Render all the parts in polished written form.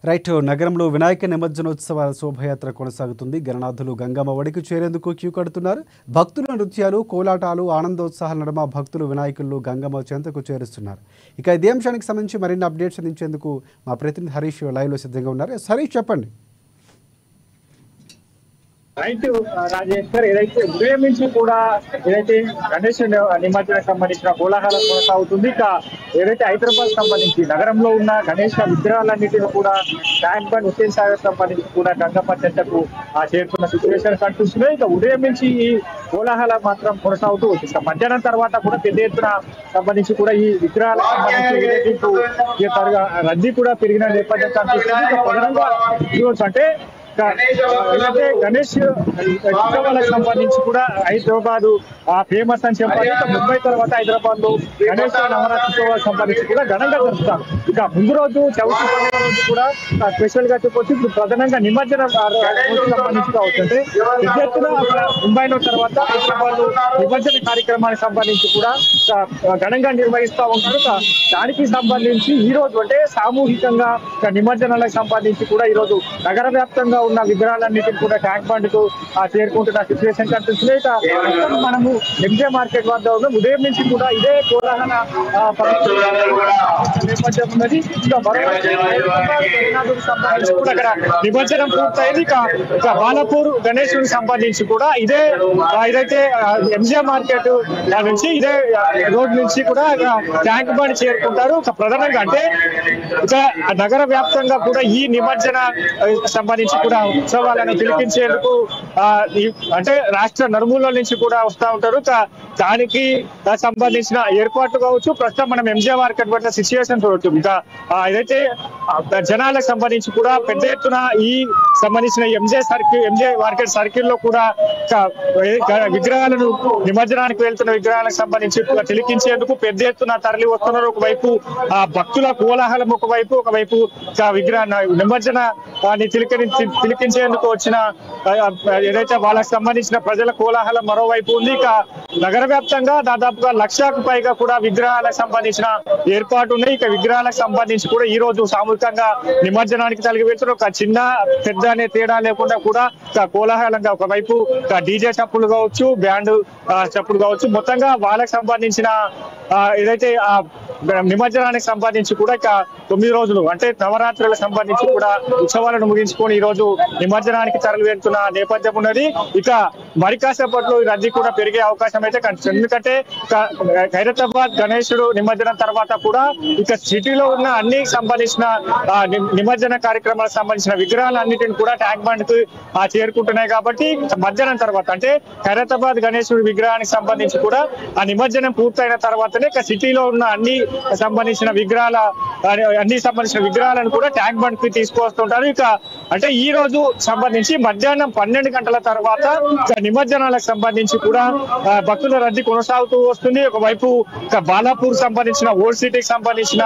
Right నగరంలో వినాయక నిమజ్జనోత్సవాల శోభయాత్ర కొనసాగుతుంది. గణనాథులు గంగమ్మ ఒడికి చేరేందుకు క్యూ కడుతున్నారు. భక్తుల నృత్యాలు, కోలాటాలు, ఆనందోత్సాహాల నడుమ భక్తులు వినాయకులు గంగమ్మ చెంతకు చేరుస్తున్నారు. ఇక ఇదే అంశానికి సంబంధించి మరిన్ని అప్డేట్స్ అందించేందుకు మా ప్రతినిధి హరీష్ లైవ్లో సిద్ధంగా ఉన్నారు. హరీష్, చెప్పండి. రైట్ రాజేశ్వర్, ఏదైతే ఉదయం నుంచి కూడా ఏదైతే గణేష్ నిమజ్జనకు సంబంధించిన కోలాహలం కొనసాగుతుంది. ఇక ఏదైతే హైదరాబాద్ సంబంధించి నగరంలో ఉన్న గణేష్ విగ్రహాలన్నింటినీ కూడా ట్యాంక్ బండ్ హుస్సేన్ సాగర్ సంబంధించి కూడా గంగమ్మ చెంతకు చేరుకున్న సిచ్యువేషన్ కనిపిస్తున్నాయి. ఇక ఉదయం నుంచి ఈ కోలాహలం మాత్రం కొనసాగుతూ వచ్చింది. ఇక మధ్యాహ్నం తర్వాత కూడా పెద్ద ఎత్తున సంబంధించి కూడా ఈ విగ్రహాలకు సంబంధించి రద్దీ కూడా పెరిగిన నేపథ్యం కనిపిస్తుంది. ఇక ప్రధానంగా ఈరోజు అంటే ఏదైతే గణేష్ ఉత్సవాలకు సంబంధించి కూడా హైదరాబాద్ ఫేమస్ అని చెప్పాలి. ముంబై తర్వాత హైదరాబాద్ లో గణేష్ నవరాత్రి ఉత్సవాలకు సంబంధించి కూడా ఘనంగా జరుపుతారు. ఇక ముందు రోజు చవితి పండుగ రోజు కూడా స్పెషల్ గా చెప్పొచ్చు. ఇప్పుడు ప్రధానంగా నిమజ్జనం సంబంధించి కావచ్చు. అంటే ముంబైలో తర్వాత హైదరాబాద్ లో నిమజ్జన కార్యక్రమానికి సంబంధించి కూడా ఘనంగా నిర్వహిస్తూ ఉంటారు. దానికి సంబంధించి ఈ రోజు అంటే సామూహికంగా నిమజ్జనాలకు సంబంధించి కూడా ఈ రోజు నగర వ్యాప్తంగా ఉన్న విగ్రహాలన్నిటిని కూడా ట్యాంక్ బండ్ కు చేరుకుంటున్న సిచ్యువేషన్ కనిపిస్తుంది. మనము ఎంజే మార్కెట్ వద్ద ఉన్నాం. ఉదయం నుంచి కూడా ఇదే కోలాహల నేపథ్యం ఉన్నది. సంబంధించి కూడా అక్కడ నిమజ్జనం పూర్తయింది. ఇక బాలాపూర్ గణేశుడికి సంబంధించి కూడా ఇదైతే ఎంజే మార్కెట్ నుంచి ఇదే రోడ్ నుంచి కూడా ట్యాంక్ బండ్ చేరుకుంటారు. ప్రధానంగా అంటే ఇక నగర వ్యాప్తంగా కూడా ఈ నిమజ్జన సంబంధించి కూడా ఉత్సవాలను తిలకించేందుకు అంటే రాష్ట్ర నలుమూలల నుంచి కూడా వస్తూ ఉంటారు. దానికి సంబంధించిన ఏర్పాట్లు కావచ్చు. ప్రస్తుతం మనం ఎంజే మార్కెట్ పట్ల సిచ్యువేషన్ చూడవచ్చు. ఇంకా ఏదైతే జనాలకు సంబంధించి కూడా పెద్ద ఎత్తున ఈ సంబంధించిన ఎంజే మార్కెట్ సర్కిల్ లో కూడా విగ్రహాలను నిమజ్జనానికి వెళ్తున్న విగ్రహాలకు సంబంధించి తిలకించేందుకు పెద్ద ఎత్తున తరలి వస్తున్నారు. ఒకవైపు భక్తుల కోలాహలం, ఒకవైపు విగ్రహ నిమజ్జనాన్ని తిలకించేందుకు వచ్చిన ఏదైతే వాళ్ళకి సంబంధించిన ప్రజల కోలాహలం మరోవైపు ఉంది. ఇక నగర వ్యాప్తంగా దాదాపుగా 1,00,000కు పైగా కూడా విగ్రహాలకు సంబంధించిన ఏర్పాటు ఉన్నాయి. ఇక విగ్రహాలకు సంబంధించి కూడా ఈ రోజు సామూహికంగా నిమజ్జనానికి తరలి వెళ్తున్నారు. ఒక చిన్న పెద్ద అనే తేడా లేకుండా కూడా కోలాహలంగా ఒకవైపు డీజే చప్పులు కావచ్చు, బ్యాండ్ చప్పులు కావచ్చు, మొత్తంగా వాళ్ళకి సంబంధించిన ఏదైతే నిమజ్జనానికి సంబంధించి కూడా ఇక 9 రోజులు అంటే నవరాత్రులకు సంబంధించి కూడా ఉత్సవాలను ముగించుకొని ఈ రోజు నిమజ్జనానికి తరలి వెళ్తున్న నేపథ్యం ఉన్నది. ఇక మరి కాసేపట్లో ఈ రద్దీ కూడా పెరిగే అవకాశం అయితే కనిపిస్తుంది. ఎందుకంటే ఖైరతాబాద్ గణేశుడు నిమజ్జనం తర్వాత కూడా ఇక సిటీలో ఉన్న అన్ని సంబంధించిన నిమజ్జన కార్యక్రమాలకు సంబంధించిన విగ్రహాలన్నిటిని కూడా ట్యాంక్ బండ్ కు చేరుకుంటున్నాయి. కాబట్టి మధ్యాహ్నం తర్వాత అంటే ఖైరతాబాద్ గణేశుడి విగ్రహానికి సంబంధించి కూడా ఆ నిమజ్జనం పూర్తయిన తర్వాతనే ఇక సిటీలో ఉన్న అన్ని సంబంధించిన విగ్రహాలను కూడా ట్యాంక్ బండ్ కి తీసుకొస్తుంటారు. ఇక అంటే ఈ రోజు సంబంధించి మధ్యాహ్నం 12 గంటల తర్వాత నిమజ్జనాలకు సంబంధించి కూడా భక్తుల రద్దీ కొనసాగుతూ వస్తుంది. ఒకవైపు బాలాపూర్ సంబంధించిన ఓల్డ్ సిటీకి సంబంధించిన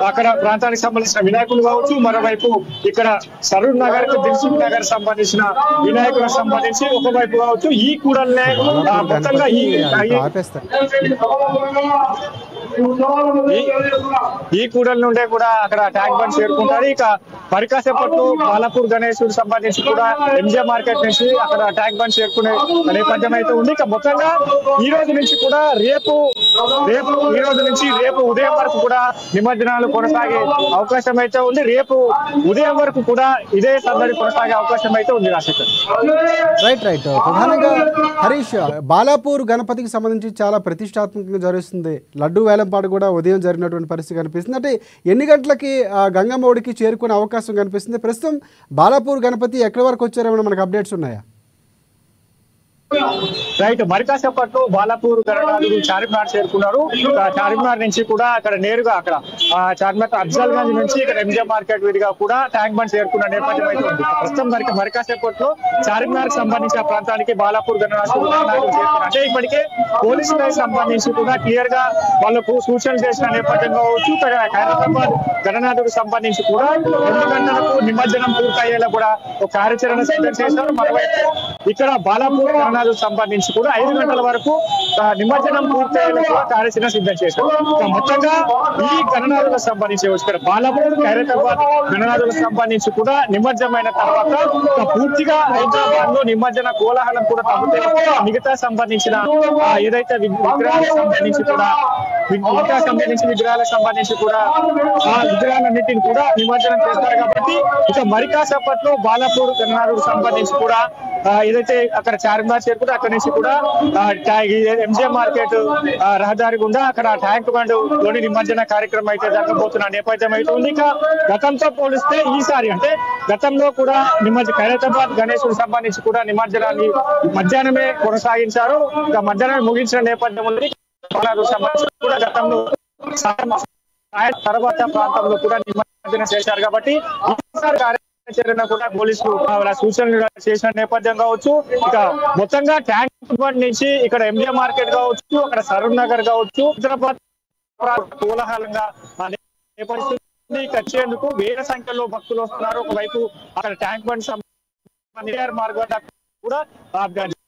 అక్కడ ప్రాంతానికి సంబంధించిన వినాయకులు కావచ్చు, మరోవైపు ఇక్కడ సరూర్ నగర్ దిల్సుఖ్ నగర్ సంబంధించిన వినాయకులకు సంబంధించి ఒకవైపు కావచ్చు. ఈ కూడల్నే మొత్తంగా ఈ కూడల నుండే కూడా అక్కడ ట్యాంక్ బండ్ చేరుకుంటారు. ఇక మరి కాసేపట్లో బాలాపూర్ గణేశుడికి సంబంధించి కూడా ఎంజే మార్కెట్ నుంచి అక్కడ ట్యాంక్ బండ్ చేరుకునే నేపథ్యం అయితే ఉంది. ఇక మొత్తంగా ఈ రోజు నుంచి కూడా రేపు ఉదయం వరకు కూడా నిమజ్జనాలు కొనసాగే అవకాశం అయితే ఉంది. రేపు ఉదయం వరకు కూడా ఇదే సందడి కొనసాగే అవకాశం అయితే ఉంది. రైట్ ప్రధానంగా హరీష్, బాలాపూర్ గణపతికి సంబంధించి చాలా ప్రతిష్టాత్మకంగా జరుగుతుంది. లడ్డూ వేలంపాటు కూడా ఉదయం జరిగినటువంటి పరిస్థితి కనిపిస్తుంది. అంటే ఎన్ని గంటలకి గంగమ్మ ఒడికి చేరుకునే అవకాశం కనిపిస్తుంది? ప్రస్తుతం బాలాపూర్ గణపతి ఎక్కడి వరకు వచ్చారేమైనా మనకు అప్డేట్స్ ఉన్నాయా? రైట్, మరి కాసేపట్లో బాలాపూర్ గణనాథుడు చార్మినార్ చేరుకున్నారు. చార్మినార్ నుంచి కూడా అక్కడ నేరుగా అక్కడ చార్మినార్ అఫ్జల్ గంజ్ నుంచి ఇక్కడ ఎంజే మార్కెట్ వీధిగా కూడా ట్యాంక్ బండ్ చేరుకున్న నేపథ్యం అయితే ఉంది. ప్రస్తుతం మరి కాసేపట్లో చార్మినార్ కి సంబంధించిన ప్రాంతానికి బాలాపూర్ గణనాథుడు చేరుకున్నారు. అంటే ఇప్పటికే పోలీసులకు సంబంధించి కూడా క్లియర్ గా వాళ్ళకు సూచనలు చేసిన నేపథ్యం కావచ్చు. హైదరాబాద్ గణనాథుడికి సంబంధించి కూడా 2 గంటలకు నిమజ్జనం పూర్తయ్యేలా కూడా ఒక కార్యాచరణ సిద్ధం చేశారు. మరోవైపు ఇక్కడ బాలాపూర్ గణనాథుడికి సంబంధించి సంబంధించి కూడా 5 గంటల వరకు నిమజ్జనం పూర్తయ్యేలా కూడా కార్యాచరణ సిద్ధం చేశారు. మొత్తంగా ఈ గణనాథులకు సంబంధించి ఇక్కడ బాలాపూర్ ఖైరతాబాద్ గణనాథులకు సంబంధించి కూడా నిమజ్జనమైన తర్వాత పూర్తిగా హైదరాబాద్ లో నిమజ్జన కోలాహలం కూడా తగ్గుతాయి. మిగతా సంబంధించిన ఏదైతే విగ్రహాలకు సంబంధించి కూడా ఆ విగ్రహాలన్నింటినీ కూడా నిమజ్జనం చేస్తారు. కాబట్టి ఇక మరికాసేపట్లో బాలాపూర్ గణనాథులకు సంబంధించి కూడా ఏదైతే అక్కడ చార్మినార్ చేరుకుంటే అక్కడి నుంచి కూడా ఎంజిఎం మార్కెట్ రహదారి గుండా అక్కడ ట్యాంక్ బండ్ లోని నిమజ్జన కార్యక్రమం అయితే జరగబోతున్న నేపథ్యం అయితే ఉంది. ఇక గతంతో పోలిస్తే ఈసారి అంటే గతంలో కూడా ఖైరతాబాద్ గణేశుడికి సంబంధించి కూడా నిమజ్జనాన్ని మధ్యాహ్నమే కొనసాగించారు. ఇక మధ్యాహ్నం ముగించిన నేపథ్యం ఉంది. కూడా గతంలో తర్వాత ప్రాంతంలో కూడా నిమజ్జనం చేశారు. కాబట్టి ఈసారి కార్యాచరణ కూడా పోలీసులు సూచనలు చేసిన నేపథ్యం కావచ్చు. ఇక మొత్తంగా ట్యాంక్ బండ్ నుంచి ఇక్కడ ఎంజిఎం మార్కెట్ కావచ్చు, అక్కడ సరూర్ నగర్ కావచ్చు, హైదరాబాద్ కోలాహలంగా వచ్చేందుకు వేల సంఖ్యలో భక్తులు వస్తున్నారు. ఒకవైపు అక్కడ ట్యాంక్ బండ్ మార్గం కూడా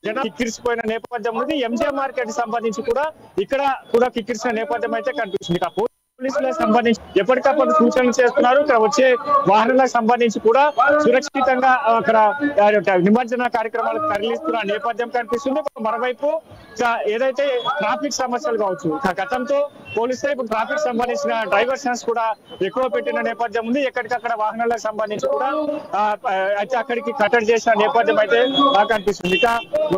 జనం కిక్కిరిసిపోయిన నేపథ్యం ఉంది. ఎంజిఎం మార్కెట్ సంబంధించి కూడా ఇక్కడ కూడా కిక్కిరిసిన నేపథ్యం అయితే కనిపిస్తుంది. పోలీసులకు సంబంధించి ఎప్పటికప్పుడు సూచనలు చేస్తున్నారు. ఇక్కడ వచ్చే వాహనాలకు సంబంధించి కూడా సురక్షితంగా అక్కడ నిమజ్జన కార్యక్రమాలకు తరలిస్తున్న నేపథ్యం కనిపిస్తుంది. మరోవైపు ఏదైతే ట్రాఫిక్ సమస్యలు కావచ్చు, గతంతో పోలీసులు ఇప్పుడు ట్రాఫిక్ సంబంధించిన డైవర్షన్స్ కూడా ఎక్కువ పెట్టిన నేపథ్యం ఉంది. ఎక్కడికక్కడ వాహనాలకు సంబంధించి కూడా అయితే అక్కడికి కట్టడి చేసిన నేపథ్యం అయితే కనిపిస్తుంది. ఇక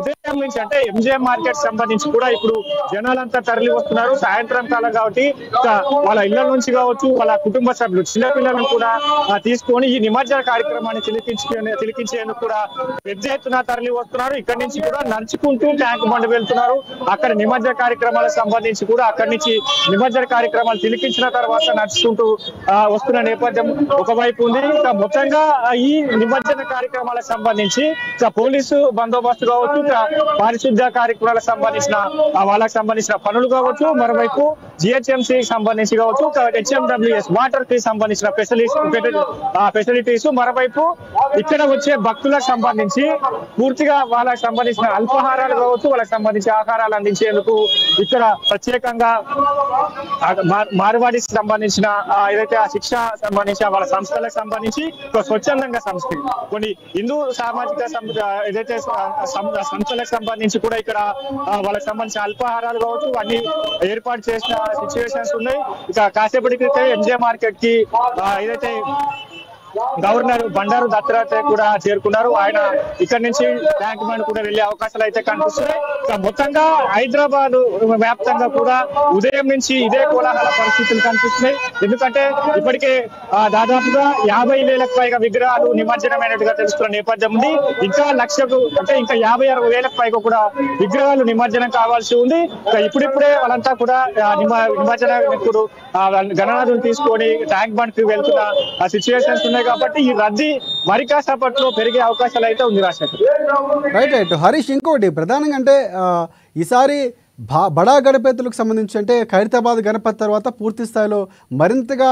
ఉదయం నుంచి అంటే ఎంజిఎం మార్కెట్ సంబంధించి కూడా ఇప్పుడు జనాలంతా తరలి వస్తున్నారు. సాయంత్రం కాలం కాబట్టి వాళ్ళ ఇళ్ల నుంచి కావచ్చు, వాళ్ళ కుటుంబ సభ్యులు చిన్నపిల్లలను కూడా తీసుకొని ఈ నిమజ్జన కార్యక్రమాన్ని తిలకించేందుకు కూడా పెద్ద ఎత్తున తరలి వస్తున్నారు. ఇక్కడి నుంచి కూడా నడుచుకుంటూ ట్యాంక్ బండ్ వెళ్తున్నారు. అక్కడ నిమజ్జన కార్యక్రమాలకు సంబంధించి కూడా అక్కడి నుంచి నిమజ్జన కార్యక్రమాలు తిలకించిన తర్వాత నడుచుకుంటూ వస్తున్న నేపథ్యం ఒకవైపు ఉంది. ఇక మొత్తంగా ఈ నిమజ్జన కార్యక్రమాలకు సంబంధించి పోలీసు బందోబస్తు కావచ్చు, పారిశుద్ధ్య కార్యక్రమాలకు సంబంధించిన వాళ్ళకి సంబంధించిన పనులు కావచ్చు, మరోవైపు జిహెచ్ఎంసీ సంబంధించి కావచ్చు, హెచ్ఎండబ్ల్యూఎస్ వాటర్ కి సంబంధించిన ఫెసిలిటీస్, మరోవైపు ఇక్కడ వచ్చే భక్తులకు సంబంధించి పూర్తిగా వాళ్ళకి సంబంధించిన అల్పాహారాలు కావచ్చు, వాళ్ళకి సంబంధించి ఆహారాలు అందించేందుకు ఇక్కడ ప్రత్యేకంగా మార్వాడికి సంబంధించిన ఏదైతే ఆ శిక్ష సంబంధించిన వాళ్ళ సంస్థలకు సంబంధించి స్వచ్ఛందంగా సంస్థ కొన్ని హిందూ సామాజిక ఏదైతే సంస్థలకు సంబంధించి కూడా ఇక్కడ వాళ్ళకి సంబంధించిన అల్పాహారాలు కావచ్చు అన్ని ఏర్పాటు చేసిన సిచ్యువేషన్స్ ఉన్నాయి. ఇక కాసేపటి క్రితం ఎంజిఎం మార్కెట్ కి ఏదైతే గవర్నర్ బండారు దత్తాత్రేయ కూడా చేరుకున్నారు. ఆయన ఇక్కడ నుంచి ట్యాంక్ బండ్ కూడా వెళ్లే అవకాశాలు అయితే కనిపిస్తున్నాయి. మొత్తంగా హైదరాబాద్ వ్యాప్తంగా కూడా ఉదయం నుంచి ఇదే కోలాహల పరిస్థితులు కనిపిస్తున్నాయి. ఎందుకంటే ఇప్పటికే దాదాపుగా 50,000కు పైగా విగ్రహాలు నిమజ్జనమైనట్టుగా తెలుస్తున్న నేపథ్యం ఉంది. ఇంకా 1,00,000కు అంటే ఇంకా 56,000కు పైగా కూడా విగ్రహాలు నిమజ్జనం కావాల్సి ఉంది. ఇప్పుడిప్పుడే వాళ్ళంతా కూడా నిమజ్జనం ఇప్పుడు గణనాథులు తీసుకొని ట్యాంక్ బండ్ కి వెళ్తున్న సిచ్యువేషన్స్ ఉన్నాయి. కాబట్టి ఈ రద్దీ మరి కాసేపట్లో పెరిగే అవకాశాలు అయితే ఉంది. రైట్ హరీష్, ఇంకోటి ప్రధానంగా అంటే ఈసారి బడా గణపతులకు సంబంధించి అంటే ఖైరతాబాద్ గణపతి తర్వాత పూర్తి స్థాయిలో మరింతగా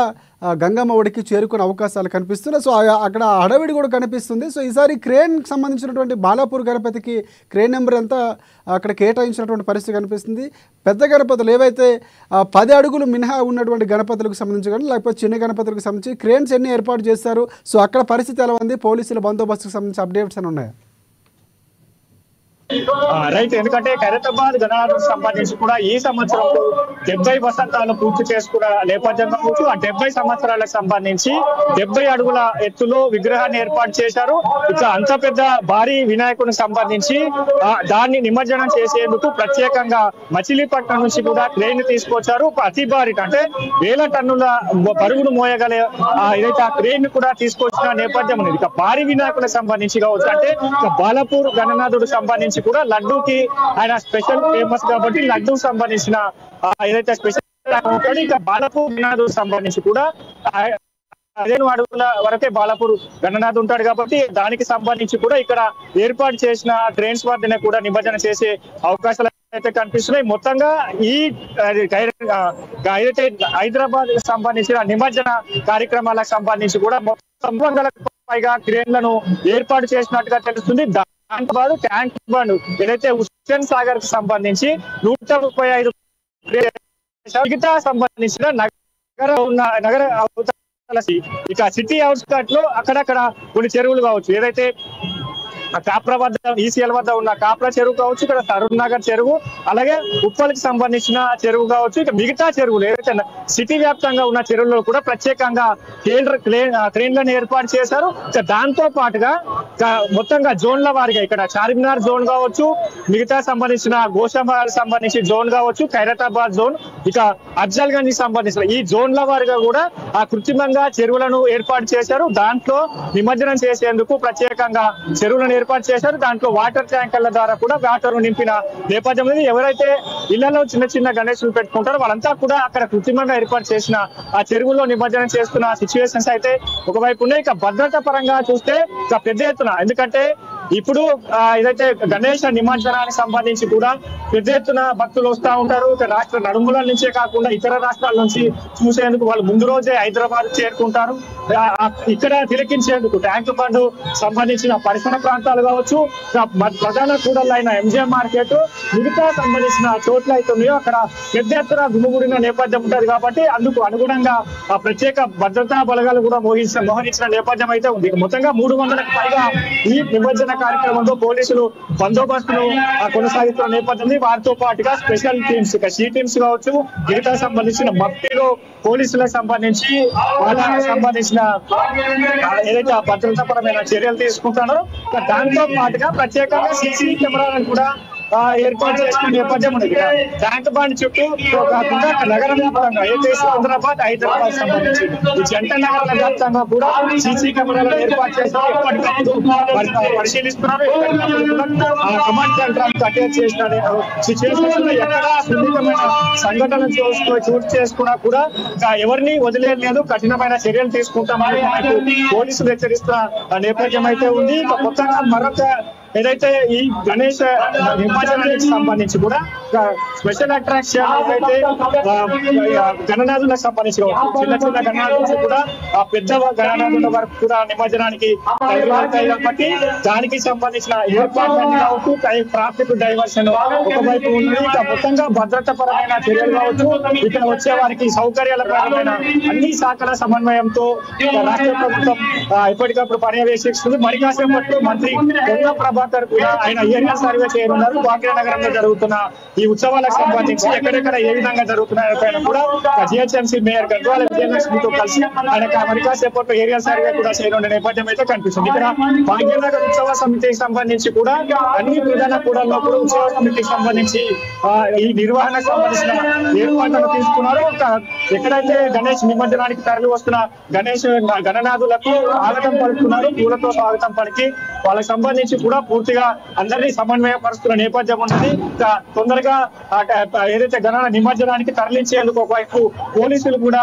గంగమ్మ ఒడికి చేరుకునే అవకాశాలు కనిపిస్తున్నాయి. సో అక్కడ హడావిడి కూడా కనిపిస్తుంది. సో ఈసారి క్రేన్కి సంబంధించినటువంటి బాలాపూర్ గణపతికి క్రేన్ నెంబర్ అంతా అక్కడ కేటాయించినటువంటి పరిస్థితి కనిపిస్తుంది. పెద్ద గణపతులు ఏవైతే 10 అడుగులు మినహా ఉన్నటువంటి గణపతులకు సంబంధించి కానీ లేకపోతే చిన్న గణపతులకు సంబంధించి క్రేన్స్ ఎన్ని ఏర్పాటు చేస్తారు? సో అక్కడ పరిస్థితి ఎలా ఉంది? పోలీసుల బందోబస్తుకు సంబంధించి అప్డేట్స్ అని ఉన్నాయి. రైట్, ఎందుకంటే ఖైరతాబాద్ గణనాథులకు సంబంధించి కూడా ఈ సంవత్సరం 70 వసంతాలు పూర్తి చేసుకున్న నేపథ్యంగా కూర్చు ఆ 70 సంవత్సరాలకు సంబంధించి 70 అడుగుల ఎత్తులో విగ్రహాన్ని ఏర్పాటు చేశారు. ఇక అంత పెద్ద భారీ వినాయకునికి సంబంధించి దాన్ని నిమజ్జనం చేసేందుకు ప్రత్యేకంగా మచిలీపట్నం నుంచి కూడా క్రేన్ తీసుకొచ్చారు. అతి భారీ అంటే 1000 టన్నుల బరువును మోయగల ఏదైతే ఆ క్రేన్ కూడా తీసుకొచ్చిన నేపథ్యం ఉంది. ఇక భారీ వినాయకులకు సంబంధించి కావచ్చు అంటే ఇక బాలాపూర్ గణనాథుడు సంబంధించి కూడా లడ్డూకి ఆయన స్పెషల్ ఫేమస్ కాబట్టి లడ్డూకి సంబంధించిన ఏదైతే స్పెషల్ ఇక బాలాపూర్ గణనాథుడు సంబంధించి కూడా 15 అడుగుల వరకే బాలాపూర్ గణనాథ్ ఉంటాడు కాబట్టి దానికి సంబంధించి కూడా ఇక్కడ ఏర్పాటు చేసిన ట్రైన్స్ వద్దనే కూడా నిమజ్జనం చేసే అవకాశాలు అయితే కనిపిస్తున్నాయి. మొత్తంగా ఈ ఏదైతే హైదరాబాద్ సంబంధించిన నిమజ్జన కార్యక్రమాలకు సంబంధించి కూడా మొత్తం 100లకు పైగా క్రేన్లను ఏర్పాటు చేసినట్టుగా తెలుస్తుంది. ట్యాంక్ బండ్ ఏదైతే హుస్సేన్ సాగర్ కు సంబంధించి 135 మిగతా సంబంధించిన నగర ఇక సిటీ అవుట్స్కట్ లో అక్కడక్కడ కొన్ని చెరువులు కావచ్చు, ఏదైతే కాప్రా వద్ద ఈసీఎల్ వద్ద ఉన్న కాప్రా చెరువు కావచ్చు, ఇక్కడ తరుణ్ నగర్ చెరువు, అలాగే ఉప్పల్కి సంబంధించిన చెరువు కావచ్చు, ఇక మిగతా చెరువులు ఏదైతే సిటీ వ్యాప్తంగా ఉన్న చెరువుల్లో కూడా ప్రత్యేకంగా క్రేన్లను ఏర్పాటు చేశారు. ఇక దాంతో పాటుగా మొత్తంగా జోన్ల వారిగా ఇక్కడ చార్మినార్ జోన్ కావచ్చు, మిగతా సంబంధించిన గోషామార్ సంబంధించి జోన్ కావచ్చు, ఖైరతాబాద్ జోన్, ఇక అఫ్జల్ గంజ్ సంబంధించిన ఈ జోన్ల వారిగా కూడా ఆ కృత్రిమంగా చెరువులను ఏర్పాటు చేశారు. దాంట్లో నిమజ్జనం చేసేందుకు ప్రత్యేకంగా చెరువులను ఏర్పాటు చేశారు. దాంట్లో వాటర్ ట్యాంకర్ల ద్వారా కూడా వాటర్ నింపిన నేపథ్యం ఉంది. ఎవరైతే ఇళ్లలో చిన్న చిన్న గణేశులు పెట్టుకుంటారో వాళ్ళంతా కూడా అక్కడ కృత్రిమంగా ఏర్పాటు చేసిన ఆ చెరువుల్లో నిమజ్జనం చేస్తున్న సిచ్యువేషన్స్ అయితే ఒకవైపు ఉన్నాయి. ఇక భద్రత పరంగా చూస్తే ఇక పెద్ద ఎత్తున, ఎందుకంటే ఇప్పుడు ఏదైతే గణేష నిమజ్జనానికి సంబంధించి కూడా పెద్ద ఎత్తున భక్తులు వస్తూ ఉంటారు. ఇక రాష్ట్ర నలుమూలల నుంచే కాకుండా ఇతర రాష్ట్రాల నుంచి చూసేందుకు వాళ్ళు ముందు రోజే హైదరాబాద్ చేరుకుంటారు. ఇక్కడ తిలకించేందుకు ట్యాంక్ బండ్ సంబంధించిన పరిసర ప్రాంతాలు కావచ్చు, ప్రధాన కూడళ్ళైన ఎంజిఎం మార్కెట్, మిగతా సంబంధించిన చోట్ల అయితే ఉన్నాయో అక్కడ పెద్ద ఎత్తున గుమిగూడిన నేపథ్యం ఉంటది. కాబట్టి అందుకు అనుగుణంగా ఆ ప్రత్యేక భద్రతా బలగాలు కూడా మోహరించిన నేపథ్యం అయితే ఉంది. మొత్తంగా 300కు పైగా ఈ నిమజ్జన కార్యక్రమంలో పోలీసులు బందోబస్తును కొనసాగిస్తున్న నేపథ్యం. వారితో పాటుగా స్పెషల్ టీమ్స్, ఇక సీ టీమ్స్ కావచ్చు, మిగతా సంబంధించిన మఫ్టీలో పోలీసులకు సంబంధించి వాళ్ళకి సంబంధించిన ఏదైతే భద్రతాపరమైన చర్యలు తీసుకుంటున్నారో దాంతో పాటుగా ప్రత్యేకంగా సీసీ కెమెరాలను కూడా ఏర్పాటు చేసిన నేపథ్యం ఉంది. ట్యాంక్ బండ్ చుట్టూ కాకుండా నగర వ్యాప్తంగా ఏదైతే సికింద్రాబాద్, హైదరాబాద్ సంబంధించి ఈ జంట నగరాల వ్యాప్తంగా కూడా సీసీ కెమెరాలను ఏర్పాటు చేసి ఎప్పటికప్పుడు పరిశీలిస్తున్నారు. కమాండ్ సెంటర్ అటాచ్ చేసిన సిచ్యువేషన్ ఎక్కడ సున్నితమైన సంఘటనలు చోటు చేసుకున్నా కూడా ఎవరిని వదిలేదు, కఠినమైన చర్యలు తీసుకుంటామని పోలీసులు హెచ్చరిస్తున్న నేపథ్యం అయితే ఉంది. కొత్తగా మరొక ఏదైతే ఈ గణేష్ నిమజ్జనానికి సంబంధించి కూడా స్పెషల్ అట్రాక్షన్ ఏదైతే గణనాథులకు సంబంధించి చిన్న చిన్న గణనాథుల నుంచి కూడా ఆ పెద్ద గణనాథుల వరకు కూడా నిమజ్జనానికి తయారవుతాయి. కాబట్టి దానికి సంబంధించిన ఏర్పాట్లన్నీ కావచ్చు, ట్రాఫిక్ డైవర్షన్ ఒకవైపు ఉంది. ఇక మొత్తంగా భద్రతాపరమైన చర్యలు కావచ్చు, ఇక్కడ వచ్చే వారికి సౌకర్యాల పరమైన అన్ని శాఖల సమన్వయంతో రాష్ట్ర ప్రభుత్వం ఎప్పటికప్పుడు పర్యవేక్షిస్తుంది. మరి కాసేపట్లో మంత్రి గంగా ప్రభాకర్ కూడా ఆయన ఏరియా సర్వే చేయనున్నారు. భాగ్యనగరంలో జరుగుతున్న ఈ ఉత్సవాలకు సంబంధించి ఎక్కడెక్కడ ఏ విధంగా జరుగుతున్నాయో కూడా జిహెచ్ఎంసీ మేయర్ గద్వాల విజయలక్ష్మితో కలిసి ఆయన మరి కాసేపట్లో ఏరియా సర్వే కూడా చేయనున్న నేపథ్యం అయితే కనిపిస్తుంది. ఇక్కడ భాగ్యనగర్ ఉత్సవ సమితికి సంబంధించి కూడా అన్ని ప్రధాన కూడల్లో కూడా ఉత్సవ సమితికి సంబంధించి ఈ నిర్వహణకు సంబంధించిన ఏర్పాట్లను తీసుకున్నారు. ఎక్కడైతే గణేష్ నిమజ్జనానికి తరలి వస్తున్న గణేష్ గణనాథులకు స్వాగతం పలుకుతున్నారు, పూలతో స్వాగతం పలికి వాళ్ళకి సంబంధించి కూడా పూర్తిగా అందరినీ సమన్వయపరుస్తున్న నేపథ్యం ఉంటుంది. తొందరగా ఏదైతే గణన నిమజ్జనానికి తరలించేందుకు ఒకవైపు పోలీసులు కూడా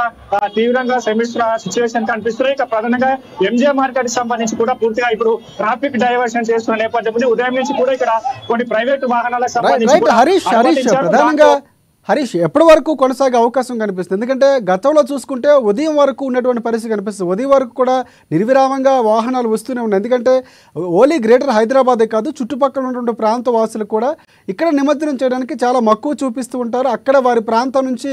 తీవ్రంగా శ్రమిస్తున్న సిచ్యువేషన్ కనిపిస్తున్నాయి. ఇక ప్రధానంగా ఎంజే మార్కెట్ సంబంధించి కూడా పూర్తిగా ఇప్పుడు ట్రాఫిక్ డైవర్షన్ చేస్తున్న నేపథ్యం ఉంది. ఉదయం నుంచి కూడా ఇక్కడ కొన్ని ప్రైవేటు వాహనాలకు సంబంధించి హరీష్ ఎప్పటి వరకు కొనసాగే అవకాశం కనిపిస్తుంది? ఎందుకంటే గతంలో చూసుకుంటే ఉదయం వరకు ఉన్నటువంటి పరిస్థితి కనిపిస్తుంది. ఉదయం వరకు కూడా నిర్విరామంగా వాహనాలు వస్తూనే ఉన్నాయి. ఎందుకంటే ఓన్లీ గ్రేటర్ హైదరాబాదే కాదు, చుట్టుపక్కల ఉన్నటువంటి ప్రాంత వాసులు కూడా ఇక్కడ నిమజ్జనం చేయడానికి చాలా మక్కువ చూపిస్తూ ఉంటారు. అక్కడ వారి ప్రాంతం నుంచి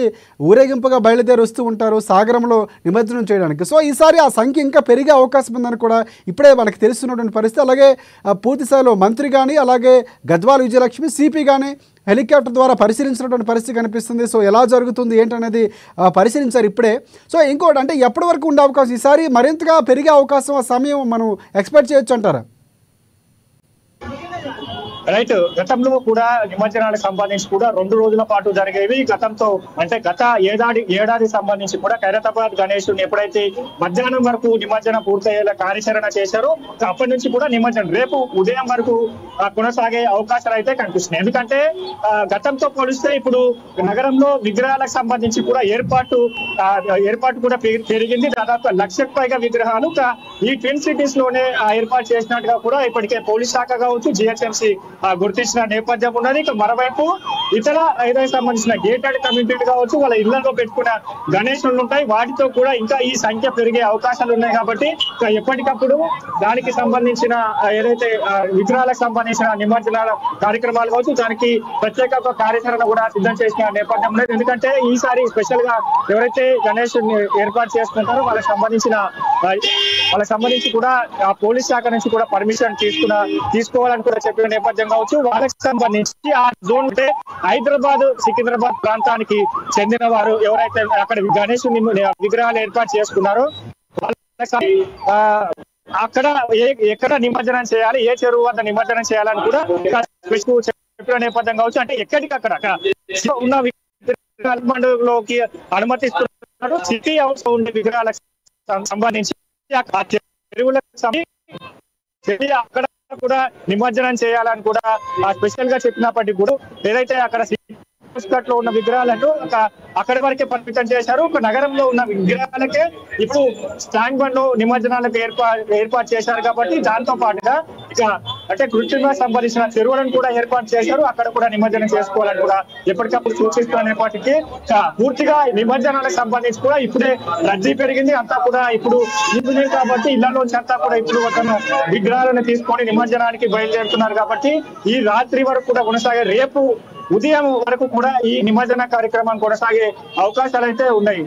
ఊరేగింపుగా బయలుదేరి వస్తూ ఉంటారు సాగరంలో నిమజ్జనం చేయడానికి. సో ఈసారి ఆ సంఖ్య ఇంకా పెరిగే అవకాశం ఉందని కూడా ఇప్పుడే మనకు తెలుస్తున్నటువంటి పరిస్థితి. అలాగే పూర్తిస్థాయిలో మంత్రి కానీ, అలాగే గద్వాల విజయలక్ష్మి సిపి కానీ హెలికాప్టర్ ద్వారా పరిశీలించినటువంటి పరిస్థితి కనిపిస్తుంది. సో ఎలా జరుగుతుంది ఏంటనేది పరిశీలించారు ఇప్పుడే. సో ఇంకోటి అంటే ఎప్పటి వరకు ఉండే అవకాశం, ఈసారి మరింతగా పెరిగే అవకాశం ఆ సమయం మనం ఎక్స్పెక్ట్ చేయొచ్చు అంటారా? రైట్, గతంలో కూడా నిమజ్జనానికి సంబంధించి కూడా 2 రోజుల పాటు జరిగేవి. గతంతో అంటే గత ఏడాది సంబంధించి కూడా ఖైరతాబాద్ గణేశుని ఎప్పుడైతే మధ్యాహ్నం వరకు నిమజ్జనం పూర్తయ్యేలా కార్యాచరణ చేశారో అప్పటి నుంచి కూడా నిమజ్జనం రేపు ఉదయం వరకు కొనసాగే అవకాశాలు అయితే కనిపిస్తున్నాయి. ఎందుకంటే గతంతో పోలిస్తే ఇప్పుడు నగరంలో విగ్రహాలకు సంబంధించి కూడా ఏర్పాటు కూడా పెరిగింది. దాదాపు 1,00,000కు పైగా విగ్రహాలు ఈ ట్విన్ సిటీస్ లోనే ఏర్పాటు చేసినట్టుగా కూడా ఇప్పటికే పోలీస్ శాఖ కావచ్చు, జిహెచ్ఎంసీ గుర్తించిన నేపథ్యం ఉన్నది. ఇక మరోవైపు ఇతర ఏదైతే సంబంధించిన గేటెడ్ కమ్యూనిటీలు కావచ్చు, వాళ్ళ ఇళ్లలో పెట్టుకున్న గణేశులు ఉంటాయి, వాటితో కూడా ఇంకా ఈ సంఖ్య పెరిగే అవకాశాలు ఉన్నాయి. కాబట్టి ఎప్పటికప్పుడు దానికి సంబంధించిన ఏదైతే విగ్రహాలకు సంబంధించిన నిమజ్జనాల కార్యక్రమాలు కావచ్చు, దానికి ప్రత్యేక ఒక కార్యాచరణ కూడా సిద్ధం చేసిన నేపథ్యం లేదు. ఎందుకంటే ఈసారి స్పెషల్ గా ఎవరైతే గణేష్ ఏర్పాటు చేసుకుంటారో వాళ్ళకి సంబంధించి కూడా పోలీస్ శాఖ నుంచి కూడా పర్మిషన్ తీసుకోవాలని కూడా చెప్పిన నేపథ్యం కావచ్చు. వాళ్ళకి సంబంధించి ఆ జోన్ అంటే హైదరాబాద్, సికింద్రాబాద్ ప్రాంతానికి చెందిన వారు ఎవరైతే అక్కడ గణేష్ విగ్రహాలు ఏర్పాటు చేసుకున్నారో అక్కడ ఎక్కడ నిమజ్జనం చేయాలి, ఏ చెరువు వద్ద నిమజ్జనం చేయాలని కూడా చెప్పిన నేపథ్యం కావచ్చు. అంటే ఎక్కడికక్కడ ఉన్న విగ్రహాలకి అనుమతిస్తున్నారు. సిటీ హౌస్ ఉండే విగ్రహాలకు సంబంధించి చెరువులకు అక్కడ కూడా నిమజ్జనం చేయాలని కూడా స్పెషల్ గా చెప్పినప్పటికీ కూడా ఏదైతే అక్కడ లో ఉన్న విగ్రహాలను అక్కడి వరకే పరిమితం చేశారు. ఒక నగరంలో ఉన్న విగ్రహాలకే ఇప్పుడు స్టాండ్ బండ్ నిమజ్జనాలకు ఏర్పాటు చేశారు. కాబట్టి దాంతో పాటుగా ఇక అంటే కృత్రిమ సంబంధించిన చెరువులను కూడా ఏర్పాటు చేశారు. అక్కడ కూడా నిమజ్జనం చేసుకోవాలని కూడా ఎప్పటికప్పుడు సూచిస్తున్నప్పటికీ పూర్తిగా నిమజ్జనాలకు సంబంధించి కూడా ఇప్పుడే రద్దీ పెరిగింది. అంతా కూడా ఇప్పుడు ఈవినింగ్ కాబట్టి ఇళ్లలోంచి అంతా కూడా ఇప్పుడు తమ విగ్రహాలను తీసుకొని నిమజ్జనానికి బయలుదేరుతున్నారు. కాబట్టి ఈ రాత్రి వరకు కూడా కొనసాగే, రేపు ఉదయం వరకు కూడా ఈ నిమజ్జన కార్యక్రమం కొనసాగే అవకాశాలు అయితే ఉన్నాయి.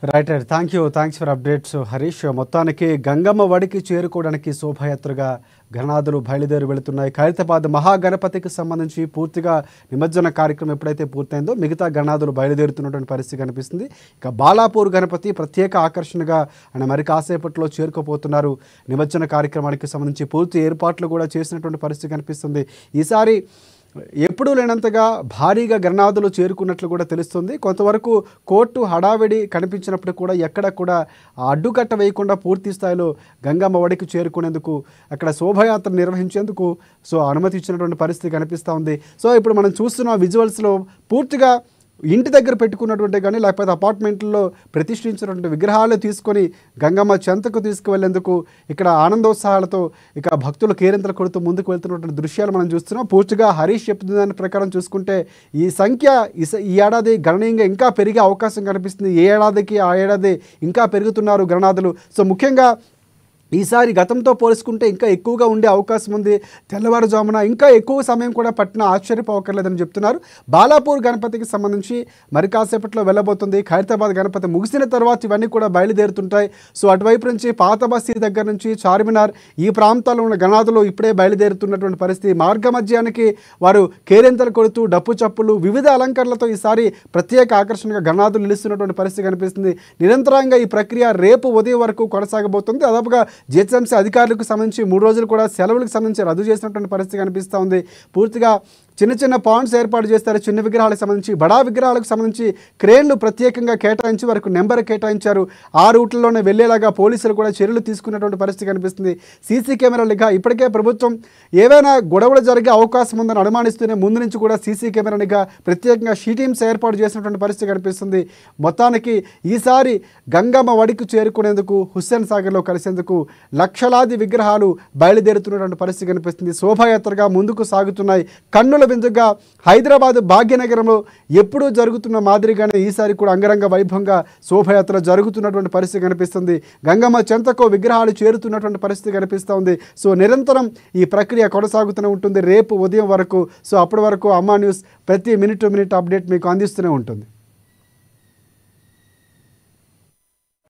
Right thanks for updates Harish. మొత్తానికి గంగమ్మ వడికి చేరుకోవడానికి శోభాయాత్రగా గణనాథులు బయలుదేరి వెళుతున్నాయి. ఖైరతాబాద్ మహాగణపతికి సంబంధించి పూర్తిగా నిమజ్జన కార్యక్రమం ఎప్పుడైతే పూర్తయిందో మిగతా గణనాథులు బయలుదేరుతున్నటువంటి పరిస్థితి కనిపిస్తుంది. ఇక బాలాపూర్ గణపతి ప్రత్యేక ఆకర్షణగా ఆయన మరి కాసేపట్లో చేరుకోబోతున్నారు. నిమజ్జన కార్యక్రమానికి సంబంధించి పూర్తి ఏర్పాట్లు కూడా చేసినటువంటి పరిస్థితి కనిపిస్తుంది. ఈసారి ఎప్పుడూ లేనంతగా భారీగా గణనాథులు చేరుకున్నట్లు కూడా తెలుస్తుంది. కొంతవరకు కోర్టు హడావిడి కనిపించినప్పుడు కూడా ఎక్కడ కూడా అడ్డుకట్ట వేయకుండా పూర్తి స్థాయిలో గంగమ్మ వడికి చేరుకునేందుకు అక్కడ శోభయాత్ర నిర్వహించేందుకు అనుమతి ఇచ్చినటువంటి పరిస్థితి కనిపిస్తూ ఉంది. ఇప్పుడు మనం చూస్తున్న విజువల్స్లో పూర్తిగా ఇంటి దగ్గర పెట్టుకున్నటువంటి కానీ లేకపోతే అపార్ట్మెంట్లో ప్రతిష్ఠించినటువంటి విగ్రహాలు తీసుకొని గంగమ్మ చెంతకు తీసుకువెళ్లేందుకు ఇక్కడ ఆనందోత్సాహాలతో ఇక భక్తులు కేరింతలు కొడుతూ ముందుకు వెళ్తున్నటువంటి దృశ్యాలు మనం చూస్తున్నాం. పూర్తిగా హరీష్ చెప్తున్న దాని ప్రకారం చూసుకుంటే ఈ సంఖ్య ఈ ఏడాది గణనీయంగా ఇంకా పెరిగే అవకాశం కనిపిస్తుంది. ఏ ఏడాదికి ఆ ఏడాది ఇంకా పెరుగుతున్నారు గణనాథులు. ముఖ్యంగా ఈసారి గతంతో పోల్చుకుంటే ఇంకా ఎక్కువగా ఉండే అవకాశం ఉంది. తెల్లవారుజామున ఇంకా ఎక్కువ సమయం కూడా పట్టిన ఆశ్చర్యపోవక్కర్లేదని చెప్తున్నారు. బాలాపూర్ గణపతికి సంబంధించి మరి కాసేపట్లో వెళ్ళబోతుంది. ఖైరతాబాద్ గణపతి ముగిసిన తర్వాత ఇవన్నీ కూడా బయలుదేరుతుంటాయి. అటువైపు నుంచి పాత బస్తీ దగ్గర నుంచి చార్మినార్ ఈ ప్రాంతాల్లో ఉన్న గణనాథులు ఇప్పుడే బయలుదేరుతున్నటువంటి పరిస్థితి. మార్గ మధ్యానికి వారు కేరింతలు కొడుతూ డప్పు చప్పులు వివిధ అలంకరణలతో ఈసారి ప్రత్యేక ఆకర్షణగా గణనాథులు నిలుస్తున్నటువంటి పరిస్థితి కనిపిస్తుంది. నిరంతరంగా ఈ ప్రక్రియ రేపు ఉదయం వరకు కొనసాగబోతుంది. దాదాపుగా జిహెచ్ఎంసీ అధికారులకు సంబంధించి 3 రోజులు కూడా సెలవులకు సంబంధించి రద్దు చేసినటువంటి పరిస్థితి కనిపిస్తూ ఉంది. పూర్తిగా చిన్న చిన్న పాయింట్స్ ఏర్పాటు చేస్తారు. చిన్న విగ్రహాలకు సంబంధించి బడా విగ్రహాలకు సంబంధించి క్రేన్లు ప్రత్యేకంగా కేటాయించి వరకు నెంబర్ కేటాయించారు. ఆ రూట్లలోనే వెళ్లేలాగా పోలీసులు కూడా చర్యలు తీసుకున్నటువంటి పరిస్థితి కనిపిస్తుంది. సీసీ కెమెరాలుగా ఇప్పటికే ప్రభుత్వం ఏవైనా గొడవలు జరిగే అవకాశం ఉందని అనుమానిస్తూనే ముందు నుంచి కూడా సీసీ కెమెరాలుగా ప్రత్యేకంగా షీటీమ్స్ ఏర్పాటు చేసినటువంటి పరిస్థితి కనిపిస్తుంది. మొత్తానికి ఈసారి గంగమ్మ వడికి చేరుకునేందుకు హుస్సేన్ సాగర్లో కలిసేందుకు లక్షలాది విగ్రహాలు బయలుదేరుతున్నటువంటి పరిస్థితి కనిపిస్తుంది. శోభాయాత్రగా ముందుకు సాగుతున్నాయి. కన్నుల విందుగా హైదరాబాద్ భాగ్యనగరంలో ఎప్పుడూ జరుగుతున్న మాదిరిగానే ఈసారి కూడా అంగరంగ వైభవంగా శోభయాత్ర జరుగుతున్నటువంటి పరిస్థితి కనిపిస్తుంది. గంగమ్మ చెంతకు విగ్రహాలు చేరుతున్నటువంటి పరిస్థితి కనిపిస్తోంది. నిరంతరం ఈ ప్రక్రియ కొనసాగుతూనే ఉంటుంది రేపు ఉదయం వరకు. అప్పటి వరకు అమ్మా న్యూస్ ప్రతి మినిట్ టు మినిట్ అప్డేట్ మీకు అందిస్తూనే ఉంటుంది.